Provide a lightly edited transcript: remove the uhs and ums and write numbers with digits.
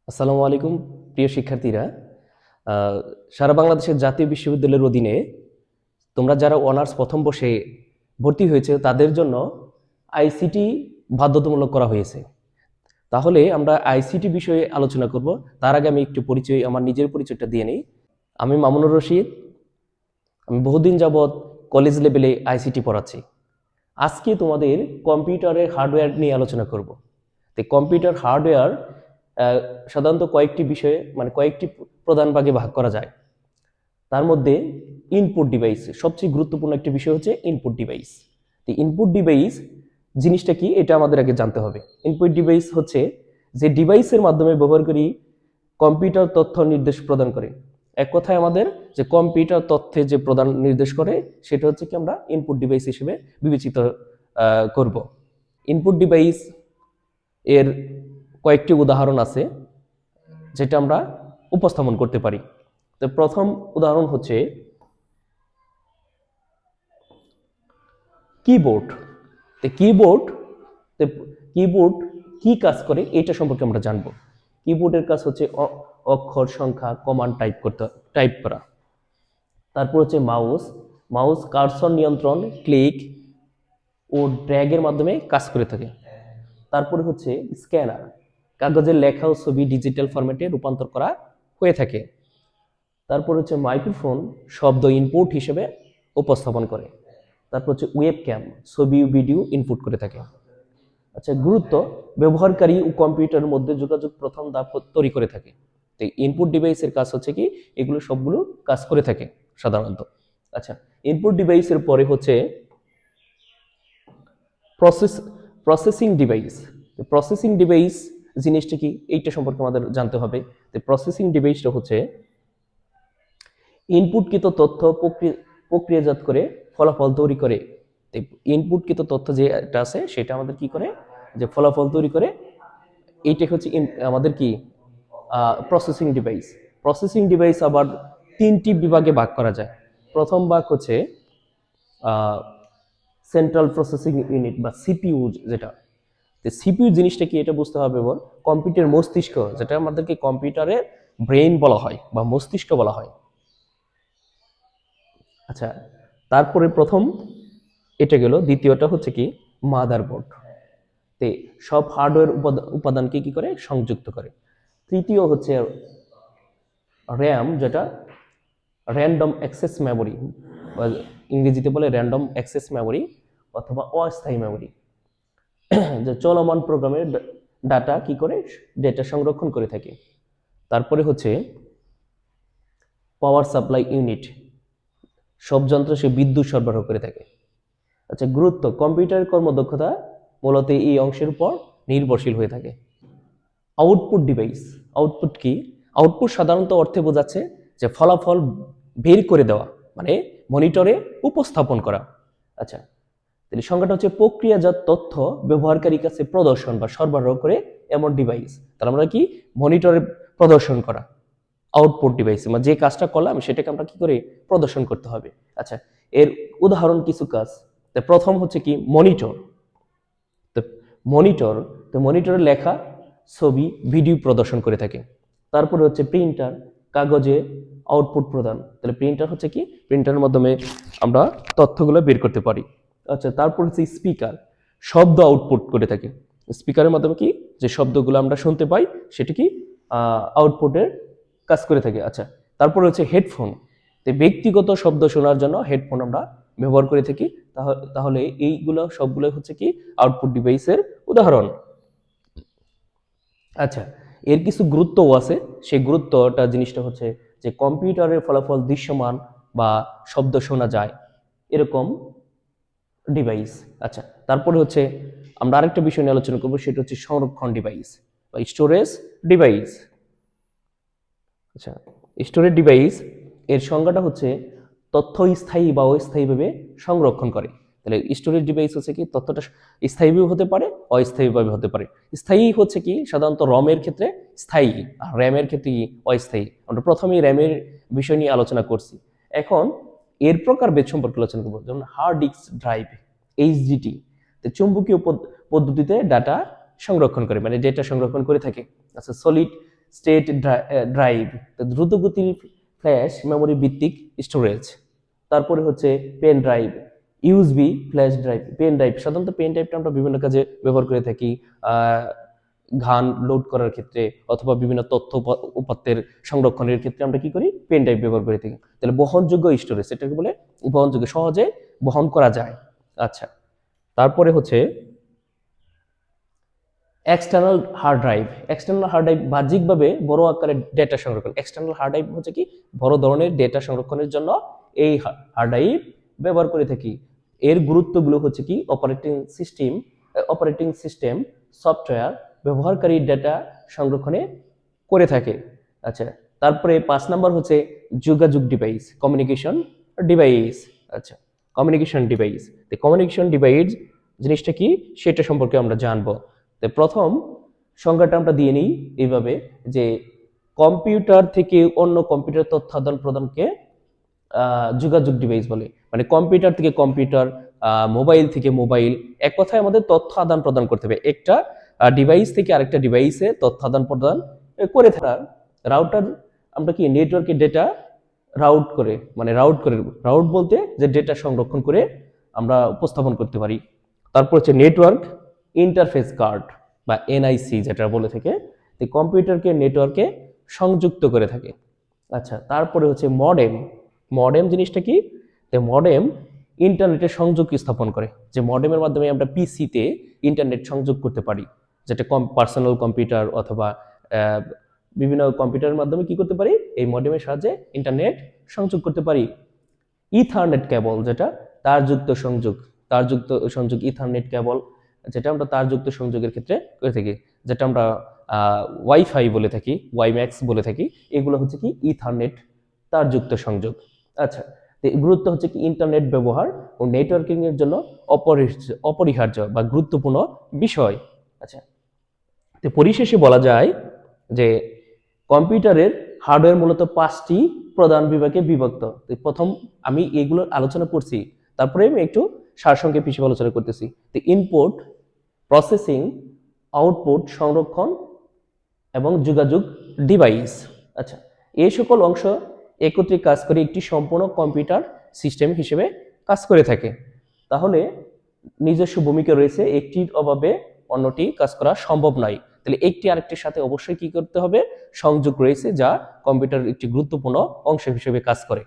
আসসালামু আলাইকুম প্রিয় শিক্ষার্থীরা। সারা বাংলাদেশের জাতীয় বিশ্ববিদ্যালয়ের অধীনে তোমরা যারা অনার্স প্রথম বর্ষে ভর্তি হয়েছে তাদের জন্য আইসিটি বাধ্যতামূলক করা হয়েছে। তাহলে আমরা আইসিটি বিষয়ে আলোচনা করব। তার আগে আমি একটু আমার নিজের পরিচয়টা দিয়ে নিই। আমি মামুনুর রশিদ। আমি বহুদিন যাবৎ কলেজ লেভেলে আইসিটি পড়াচ্ছি। আজকে তোমাদের কম্পিউটারের হার্ডওয়্যার নিয়ে আলোচনা করব। তো কম্পিউটার হার্ডওয়্যার সাধারণত কয়েকটি বিষয়ে কয়েকটি প্রধান ভাগে ভাগ করা যায়। তার মধ্যে ইনপুট ডিভাইস সবচেয়ে গুরুত্বপূর্ণ একটি বিষয় হচ্ছে ইনপুট ডিভাইস। তো ইনপুট ডিভাইস জিনিসটা কি এটা আমাদের আগে জানতে হবে। ইনপুট ডিভাইস হচ্ছে যে ডিভাইসের মাধ্যমে ব্যবহারকারী কম্পিউটার তথ্য নির্দেশ প্রদান করে। এক কথায় আমাদের যে কম্পিউটার তথ্যে যে প্রদান নির্দেশ করে সেটা হচ্ছে কি আমরা ইনপুট ডিভাইস হিসেবে বিবেচিত করব। ইনপুট ডিভাইস এর কয়েকটি উদাহরণ আছে যেটা আমরা উপস্থাপন করতে পারি। তো প্রথম উদাহরণ হচ্ছে কিবোর্ড। তো কিবোর্ড কি কাজ করে এটা সম্পর্কে আমরা জানবো। কিবোর্ডের কাজ হচ্ছে অক্ষর সংখ্যা কমান্ড টাইপ করা। তারপর হচ্ছে মাউস। মাউস কার্সর নিয়ন্ত্রণ, ক্লিক ও ড্র্যাগের মাধ্যমে কাজ করে থাকে। তারপরে হচ্ছে স্ক্যানার, কাগজের লেখা ও ছবি ডিজিটাল ফরম্যাটে রূপান্তর করা হয়ে থাকে। তারপর হচ্ছে মাইক্রোফোন, শব্দ ইনপুট হিসেবে উপস্থাপন করে। তারপর হচ্ছে ওয়েব ক্যাম, ছবি ও ভিডিও ইনপুট করে থাকে। আচ্ছা, গুরুত্ব, ব্যবহারকারী ও কম্পিউটারের মধ্যে যোগাযোগ প্রথম ধাপ তৈরি করে থাকে। তো ইনপুট ডিভাইসের কাজ হচ্ছে কি এগুলো সবগুলো কাজ করে থাকে সাধারণত। আচ্ছা, ইনপুট ডিভাইসের পরে হচ্ছে প্রসেসিং ডিভাইস। প্রসেসিং ডিভাইস জিনিসটা কি এইটা সম্পর্কে আমাদের জানতে হবে। তো প্রসেসিং ডিভাইসটা হচ্ছে ইনপুটকৃত তথ্য প্রক্রিয়াজাত করে ফলাফল তৈরি করে। ইনপুটকৃত তথ্য যেটা আছে সেটা আমাদের কি করে, যে ফলাফল তৈরি করে। এইটা হচ্ছে আমাদের কি প্রসেসিং ডিভাইস। প্রসেসিং ডিভাইস আবার তিনটি বিভাগে ভাগ করা যায়। প্রথম ভাগ হচ্ছে সেন্ট্রাল প্রসেসিং ইউনিট বা সিপিইউ যেটা। সিপিইউ জিনিসটা কি এটা বুঝতে হবে। এবার কম্পিউটার মস্তিষ্ক, যেটা আমাদেরকে কম্পিউটারের ব্রেইন বলা হয় বা মস্তিষ্ক বলা হয়। আচ্ছা, তারপরে প্রথম এটা গেল। দ্বিতীয়টা হচ্ছে কি মাদারবোর্ড, তে সব হার্ডওয়্যার উপাদানকে কি করে সংযুক্ত করে। তৃতীয় হচ্ছে র্যাম, যেটা র্যান্ডম অ্যাক্সেস মেমোরি, বা ইংরেজিতে বলে র্যান্ডম অ্যাক্সেস মেমোরি অথবা অস্থায়ী মেমোরি, যে চলমান প্রোগ্রামের ডাটা কি করে ডেটা সংরক্ষণ করে থাকে। তারপরে হচ্ছে পাওয়ার সাপ্লাই ইউনিট, সব যন্ত্র সে বিদ্যুৎ সরবরাহ করে থাকে। আচ্ছা, গুরুত্ব, কম্পিউটারের কর্মদক্ষতা মূলত এই অংশের উপর নির্ভরশীল হয়ে থাকে। Output device. আউটপুট কি? আউটপুট সাধারণত অর্থে বোঝাচ্ছে যে ফলাফল বের করে দেওয়া, মানে মনিটরে উপস্থাপন করা। আচ্ছা, তাহলে সংজ্ঞাটা হচ্ছে প্রক্রিয়াজাত তথ্য ব্যবহারকারীর কাছে প্রদর্শন বা সরবরাহ করে এমন ডিভাইস। তাহলে আমরা কি মনিটরে প্রদর্শন করা আউটপুট ডিভাইস, মানে যে কাজটা করলাম সেটাকে আমরা কি করে প্রদর্শন করতে হবে। আচ্ছা, এর উদাহরণ কিছু কাজ। প্রথম হচ্ছে কি মনিটর। তো মনিটর তো মনিটরে লেখা, ছবি, ভিডিও প্রদর্শন করে থাকে। তারপরে হচ্ছে প্রিন্টার, কাগজে আউটপুট প্রদান। তাহলে প্রিন্টার হচ্ছে কি প্রিন্টারের মাধ্যমে আমরা তথ্যগুলো বের করতে পারি। আচ্ছা, তারপর হচ্ছে স্পিকার, শব্দ আউটপুট করে থাকে। স্পিকারের মাধ্যমে কি যে শব্দগুলো আমরা শুনতে পাই সেটা কি আউটপুটের কাজ করে থাকে। আচ্ছা, তারপর হচ্ছে হেডফোন। তো ব্যক্তিগত শব্দ শোনার জন্য হেডফোন আমরা ব্যবহার করে থাকি। তাহলে এইগুলো সবগুলো হচ্ছে কি আউটপুট ডিভাইসের উদাহরণ। আচ্ছা, এর কিছু গুরুত্বও আছে। সেই গুরুত্বটা জিনিসটা হচ্ছে যে কম্পিউটারের ফলাফল দৃশ্যমান বা শব্দ শোনা যায় এরকম ডিভাইস। আচ্ছা, তারপরে হচ্ছে আমরা আরেকটা বিষয় নিয়ে আলোচনা করবো, সেটা হচ্ছে সংরক্ষণ ডিভাইস বা স্টোরেজ ডিভাইস। আচ্ছা, স্টোরেজ ডিভাইস এর সংজ্ঞাটা হচ্ছে তথ্য স্থায়ী বা অস্থায়ীভাবে সংরক্ষণ করে। তাহলে স্টোরেজ ডিভাইস হচ্ছে কি তথ্যটা স্থায়ীভাবে হতে পারে, অস্থায়ীভাবে হতে পারে। স্থায়ী হচ্ছে কি সাধারণত রমের ক্ষেত্রে স্থায়ী, আর র্যামের ক্ষেত্রে কি অস্থায়ী। আমরা প্রথমেই র্যামের বিষয় নিয়ে আলোচনা করছি। এখন এর প্রকারভেদ সম্পর্কে আলোচনা করবো। যেমন হার্ড ডিস্ক ড্রাইভ, এইচডিডি, চুম্বকীয় পদ্ধতিতে ডাটা সংরক্ষণ করে, মানে ডেটা সংরক্ষণ করে থাকে। আচ্ছা, সলিড স্টেট ড্রাইভ, দ্রুতগতির ফ্ল্যাশ মেমোরি ভিত্তিক স্টোরেজ। তারপরে হচ্ছে pen drive, USB flash drive. Pen drive, সাধারণত পেন ড্রাইভটা আমরা বিভিন্ন কাজে ব্যবহার করে থাকি, গান লোড করার ক্ষেত্রে অথবা বিভিন্ন তথ্য উপাত্তের সংরক্ষণের ক্ষেত্রে আমরা কি করি, পেন ড্রাইভ ব্যবহার করে থাকি। তাহলে বহনযোগ্য স্টোরেজ, এটাকে বলে বহনযোগ্য, সহজে বহন করা যায়। আচ্ছা, তারপরে হচ্ছে external hard drive. External hard drive বাহ্যিকভাবে বড় আকারের ডেটা সংরক্ষণ। এক্সটার্নাল হার্ড ড্রাইভ হচ্ছে কি, বড় ধরনের ডেটা সংরক্ষণের জন্য এই হার্ড ড্রাইভ ব্যবহার করে থাকি। এর গুরুত্বগুলো হচ্ছে কি, অপারেটিং সিস্টেম সফটওয়্যার ব্যবহারকারী ডেটা সংরক্ষণে করে থাকে। আচ্ছা, তারপরে 5 নাম্বার হচ্ছে যোগাযোগ ডিভাইস, কমিউনিকেশন ডিভাইস। আচ্ছা, কমিউনিকেশন ডিভাইস, তো কমিউনিকেশন ডিভাইস জিনিসটা কি সেটা সম্পর্কে আমরা জানবো। তো প্রথম সংজ্ঞাটা আমরা দিয়ে নিই এইভাবে, যে কম্পিউটার থেকে অন্য কম্পিউটার তথ্য আদান প্রদানকে যোগাযোগ ডিভাইস বলে। মানে কম্পিউটার থেকে কম্পিউটার, মোবাইল থেকে মোবাইল, এক কথায় আমাদের তথ্য আদান প্রদান করতে হবে। একটা ডিভাইস থেকে আরেকটা ডিভাইসে তথ্য আদান প্রদান করে থাকা। রাউটার, আমরা কি নেটওয়ার্কে ডেটা রাউট করে, মানে রাউট বলতে যে ডেটা সংরক্ষণ করে আমরা উপস্থাপন করতে পারি। তারপর হচ্ছে নেটওয়ার্ক ইন্টারফেস কার্ড বা এনআইসি যেটা বলে থাকে, তো কম্পিউটারকে নেটওয়ার্কে সংযুক্ত করে থাকে। আচ্ছা, তারপরে হচ্ছে মডেম। মডেম জিনিসটা কি, তো মডেম ইন্টারনেটে সংযোগ স্থাপন করে, যে মডেমের মাধ্যমে আমরা পিসিতে ইন্টারনেট সংযোগ করতে পারি, যেটা পার্সোনাল কম্পিউটার অথবা বিভিন্ন কম্পিউটারের মাধ্যমে কি করতে পারি, এই মডেমের সাহায্যে ইন্টারনেট সংযোগ করতে পারি। ইথারনেট কেবল, যেটা তারযুক্ত সংযোগ ইথারনেট কেবল, যেটা আমরা তারযুক্ত সংযোগের ক্ষেত্রে করে থাকি, যেটা আমরা ওয়াইফাই বলে থাকি, ওয়াইম্যাক্স বলে থাকি, এগুলো হচ্ছে কি ইথারনেট তারযুক্ত সংযোগ। আচ্ছা, তো গুরুত্ব হচ্ছে কি, ইন্টারনেট ব্যবহার ও নেটওয়ার্কিং এর জন্য অপরিহার্য বা গুরুত্বপূর্ণ বিষয়। আচ্ছা, তো পরিশেষে বলা যায় যে কম্পিউটারের হার্ডওয়্যার মূলত 5টি প্রধান বিভাগে বিভক্ত। প্রথম আমি এগুলোর আলোচনা করছি, তারপরে আমি একটু সারসংক্ষেপ হিসেবে আলোচনা করতেছি। তো ইনপুট, প্রসেসিং, আউটপুট, সংরক্ষণ এবং যোগাযোগ ডিভাইস। আচ্ছা, এই সকল অংশ একত্রে কাজ করে একটি সম্পূর্ণ কম্পিউটার সিস্টেম হিসেবে কাজ করে থাকে। তাহলে নিজস্ব ভূমিকা রয়েছে, একটির অভাবে অন্যটি কাজ করা সম্ভব নয়। তাহলে একটি আরেকটির সাথে অবশ্যই কি করতে হবে, সংযোগ রয়েছে, যা কম্পিউটার একটি গুরুত্বপূর্ণ অংশ হিসেবে কাজ করে।